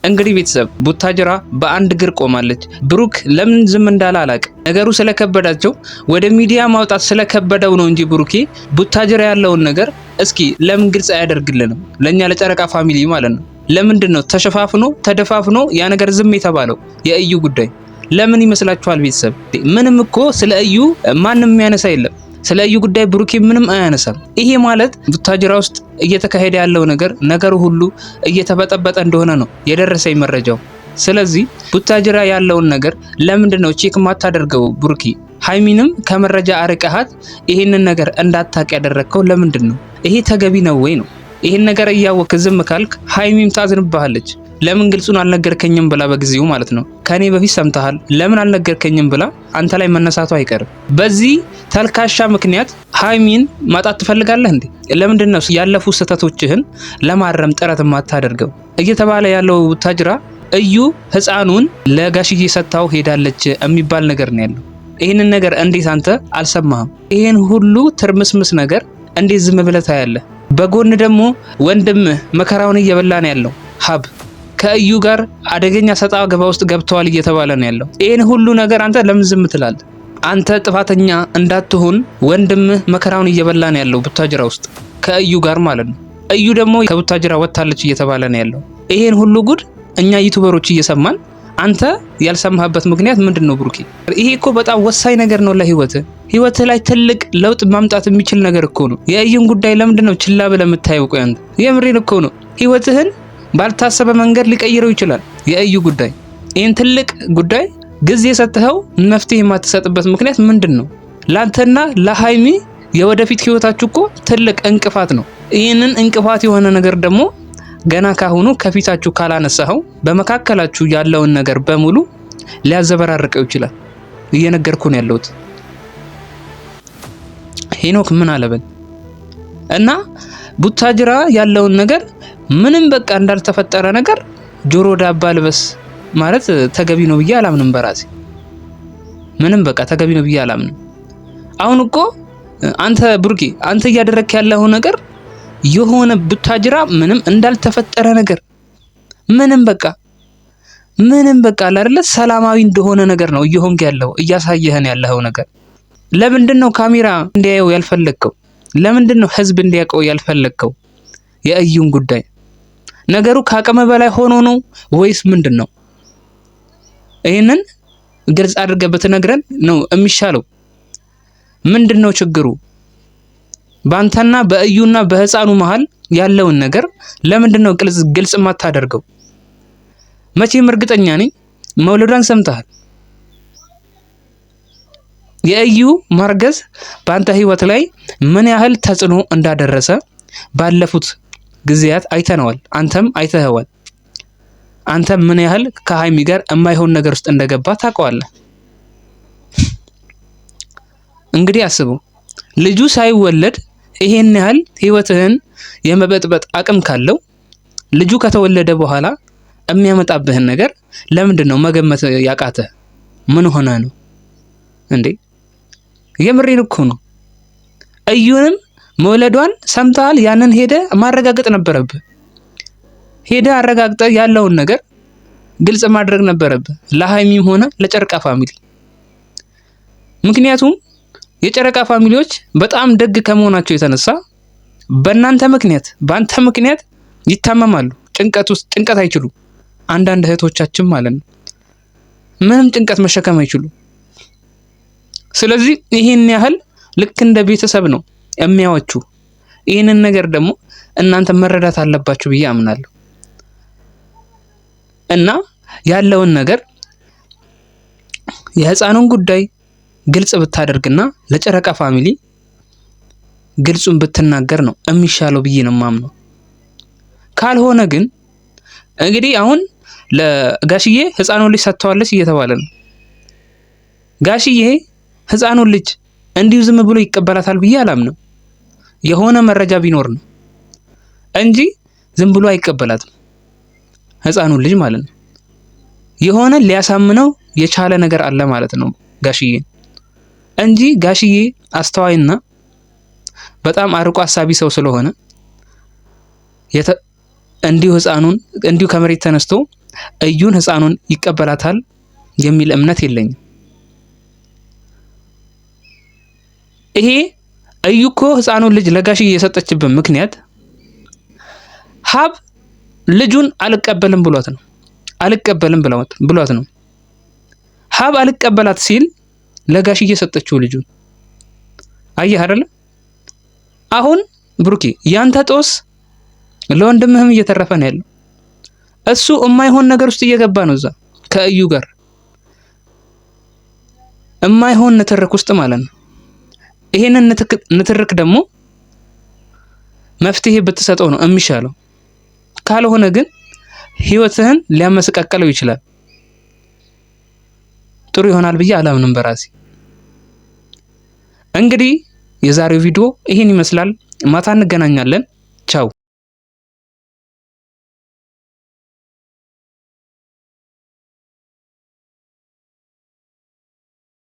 እንግዲህ ቤተሰብ ቡታጅራ በአንድ እግር ቆማለች። ብሩክ ለምን ዝም እንዳለ አላቅም። ነገሩ ስለከበዳቸው ወደ ሚዲያ ማውጣት ስለከበደው ነው እንጂ ብሩኬ ቡታጅራ ያለውን ነገር እስኪ ለምን ግልጽ አያደርግልንም? ለኛ ለጨረቃ ፋሚሊ ማለት ነው። ለምንድን ነው ተሸፋፍኖ ተደፋፍኖ ያ ነገር ዝም የተባለው? የእዩ ጉዳይ ለምን ይመስላችኋል ቤተሰብ? ምንም እኮ ስለ እዩ ማንም የሚያነሳ የለም። ስለ እዩ ጉዳይ ብሩኬ ምንም አያነሳም። ይሄ ማለት ቡታጅራ ውስጥ እየተካሄደ ያለው ነገሩ ሁሉ እየተበጠበጠ እንደሆነ ነው የደረሰኝ መረጃው። ስለዚህ ቡታጅራ ያለውን ነገር ለምንድን ነው ቼክ ማታደርገው ብሩኬ? ሃይሚንም ከመረጃ አርቀሃት ይሄንን ነገር እንዳታቅ ያደረግከው ለምንድን ነው? ይሄ ተገቢ ነው ወይ ነው? ይሄን ነገር እያወቅ ዝም ካልክ ሃይሚም ታዝንብሃለች። ለምን ግልጹን አልነገርከኝም ብላ በጊዜው ማለት ነው ከኔ በፊት ሰምተሃል ለምን አልነገርከኝም ብላ አንተ ላይ መነሳቱ አይቀርም። በዚህ ተልካሻ ምክንያት ሃይሚን ማጣት ትፈልጋለህ እንዴ? ለምንድን ነው ያለፉ ስህተቶችህን ለማረም ጥረት ማታደርገው? እየተባለ ያለው ቡታጅራ እዩ ህፃኑን ለጋሽዬ ሰጣው ሄዳለች የሚባል ነገር ነው ያለው። ይሄንን ነገር እንዴት አንተ አልሰማህም? ይሄን ሁሉ ትርምስምስ ነገር እንዴት ዝም ብለህ ታያለህ? በጎን ደግሞ ወንድምህ መከራውን እየበላ ነው ያለው ሀብ ከእዩ ጋር አደገኛ ሰጣ ገባ ውስጥ ገብተዋል እየተባለ ነው ያለው። ይሄን ሁሉ ነገር አንተ ለምን ዝም ትላለህ? አንተ ጥፋተኛ እንዳትሆን ወንድምህ መከራውን እየበላ ነው ያለው ቡታጅራ ውስጥ ከእዩ ጋር ማለት ነው። እዩ ደግሞ ከቡታጅራ ወጣለች እየተባለ ነው ያለው። ይሄን ሁሉ ጉድ እኛ ዩቲዩበሮች እየሰማን አንተ ያልሰማህበት ምክንያት ምንድነው ብሩኬ? ይሄ እኮ በጣም ወሳኝ ነገር ነው ለህይወት ላይ ትልቅ ለውጥ ማምጣት የሚችል ነገር እኮ ነው። የእዩን ጉዳይ ለምንድነው ችላ ብለህ የምታየው? ቆይ አንተ የምሬን እኮ ነው። ህይወትህን ባልታሰበ መንገድ ሊቀይረው ይችላል የእዩ ጉዳይ። ይሄን ትልቅ ጉዳይ ጊዜ ሰጥተው መፍትሄ የማትሰጥበት ምክንያት ምንድነው? ላንተና ለሃይሚ የወደፊት ህይወታችሁ እኮ ትልቅ እንቅፋት ነው። ይሄንን እንቅፋት የሆነ ነገር ደግሞ ገና ካሁኑ ከፊታችሁ ካላነሳው በመካከላችሁ ያለውን ነገር በሙሉ ሊያዘበራርቀው ይችላል። እየነገርኩ ነው ያለሁት። ሄኖክ ምን አለበል እና ቡታጅራ ያለውን ነገር ምንም በቃ እንዳልተፈጠረ ነገር ጆሮ ዳባ ልበስ ማለት ተገቢ ነው ብዬ አላምንም። በራሴ ምንም በቃ ተገቢ ነው ብዬ አላምንም። አሁን እኮ አንተ ብሩኬ አንተ እያደረክ ያለው ነገር የሆነ ቡታጅራ ምንም እንዳልተፈጠረ ነገር ምንም በቃ አይደለ ሰላማዊ እንደሆነ ነገር ነው እየሆንክ ያለው እያሳየህን ያለው ነገር። ለምንድን ነው ካሜራ እንዲያየው ያልፈለግከው? ለምንድን ነው ህዝብ እንዲያውቀው ያልፈለግከው? የእዩን ጉዳይ ነገሩ ከአቅም በላይ ሆኖ ነው ወይስ ምንድነው? ይሄንን ግልጽ አድርገህ ብትነግረን ነው የሚሻለው። ምንድነው ችግሩ? ባንተና በእዩና በህፃኑ መሃል ያለውን ነገር ለምንድነው ግልጽ ማታደርገው? መቼም እርግጠኛ ነኝ መውለዷን ሰምተሃል። የእዩ ማርገዝ ባንተ ህይወት ላይ ምን ያህል ተጽዕኖ እንዳደረሰ ባለፉት ጊዜያት አይተነዋል። አንተም አይተኸዋል። አንተም ምን ያህል ከሃይሚ ጋር የማይሆን ነገር ውስጥ እንደገባ ታውቀዋለህ። እንግዲህ አስበው ልጁ ሳይወለድ ይሄን ያህል ህይወትህን የመበጥበጥ አቅም ካለው ልጁ ከተወለደ በኋላ የሚያመጣብህን ነገር ለምንድን ነው መገመት ያቃተህ? ምን ሆነ ነው እንዴ? የምሬን እኮ ነው። እዩንም መውለዷን ሰምተሃል። ያንን ሄደ ማረጋገጥ ነበረብህ። ሄደ አረጋግጠ ያለውን ነገር ግልጽ ማድረግ ነበረብህ ለሃይሚም ሆነ ለጨረቃ ፋሚሊ። ምክንያቱም የጨረቃ ፋሚሊዎች በጣም ደግ ከመሆናቸው የተነሳ በእናንተ ምክንያት በአንተ ምክንያት ይታመማሉ። ጭንቀት አይችሉ። አንዳንድ እህቶቻችን ማለት ነው ምንም ጭንቀት መሸከም አይችሉ። ስለዚህ ይሄን ያህል ልክ እንደ ቤተሰብ ነው የሚያዋችሁ። ይሄንን ነገር ደግሞ እናንተ መረዳት አለባችሁ ብዬ አምናለሁ። እና ያለውን ነገር የህፃኑን ጉዳይ ግልጽ ብታደርግና ለጨረቃ ፋሚሊ ግልጹን ብትናገር ነው የሚሻለው ብዬ ነው የማምነው። ካልሆነ ግን እንግዲህ አሁን ለጋሽዬ ህፃኑን ልጅ ሰጥተዋለች እየተባለ ነው። ጋሽዬ ህፃኑን ልጅ እንዲሁ ዝም ብሎ ይቀበላታል ብዬ አላምንም። የሆነ መረጃ ቢኖር ነው እንጂ ዝም ብሎ አይቀበላትም ህፃኑን ልጅ ማለት ነው። የሆነ ሊያሳምነው የቻለ ነገር አለ ማለት ነው ጋሽዬ እንጂ ጋሽዬ አስተዋይና በጣም አርቆ አሳቢ ሰው ስለሆነ እንዲሁ ህፃኑን እንዲሁ ከመሬት ተነስቶ እዩን ህፃኑን ይቀበላታል የሚል እምነት የለኝም። ይሄ እዩ እኮ ህፃኑን ልጅ ለጋሽዬ የሰጠችበት ምክንያት ሀብ ልጁን አልቀበልም ብሏት ነው። አልቀበልም ብሏት ነው። ሀብ አልቀበላት ሲል ለጋሽዬ ሰጠችው ልጁን። አየህ አይደለ? አሁን ብሩኬ ያንተ ጦስ ለወንድምህም እየተረፈ ነው ያለው። እሱ የማይሆን ነገር ውስጥ እየገባ ነው እዛ ከእዩ ጋር የማይሆን ንትርክ ውስጥ ማለት ነው። ይሄንን ንትርክ ደግሞ መፍትሄ ብትሰጠው ነው የሚሻለው። ካልሆነ ግን ህይወትህን ሊያመሰቃቀለው ይችላል። ጥሩ ይሆናል ብዬ አላምንም በራሴ። እንግዲህ የዛሬው ቪዲዮ ይሄን ይመስላል። ማታ እንገናኛለን። ቻው።